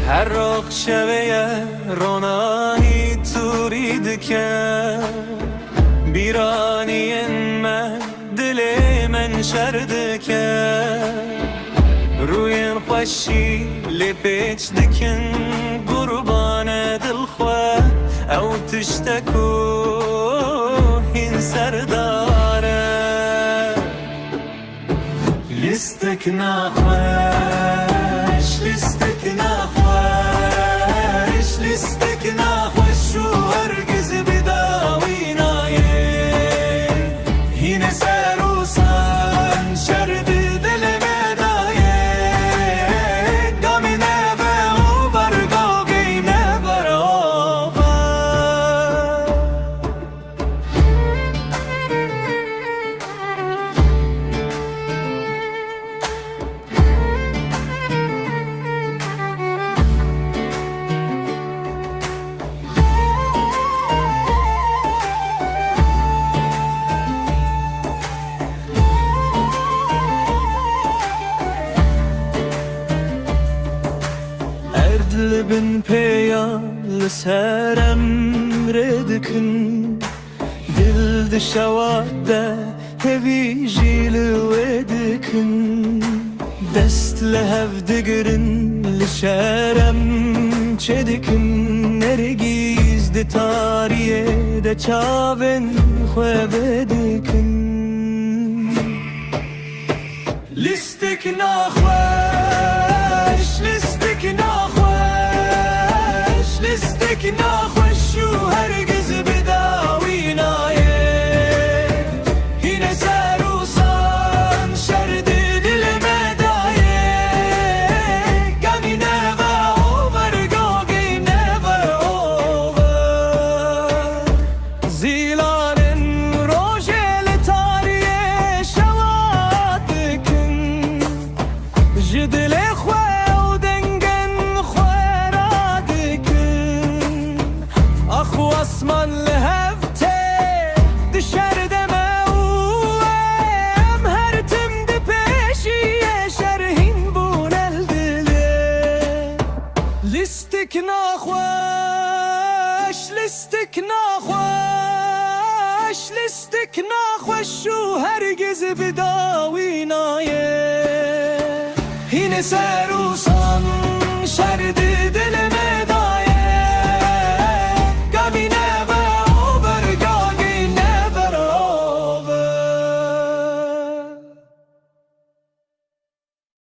هر رخ شوه رونایی توری دکن بیرانی من دل من شردکن روی خوشی لپیچ دکن قربان دلخواه او تشتکو هین سرداره لستك ناخوش لستك ناخوش لستك ناخوش و هرگز بداوی نایه هین سر و سان شرد دل مدایه گامی نبه و برگاگی نبرابر لبن پیال سرم ردکن دل دشواده هوی جیل ودکن دست لهف دگرن لشرم چدکن نرگیز ده تاریه ده چاون خواه بدکن لستك ناخوش لستك ناخوش لستك ناخوش و هرگز بداوی نایه هین سر و سان شرد دل مدایه گمی نبه و برگاگی نبه اوور زیلانن روژل تاریه شوادکن جدل خواه و دنگن خواه را دکن اخو اسمان لهفته دشردم اوام هرتم ده پیشیه شرهین بون الدله لستك ناخوش لستك ناخوش لستك ناخوش و هرگز بداوی نایه هین سر و سان شرد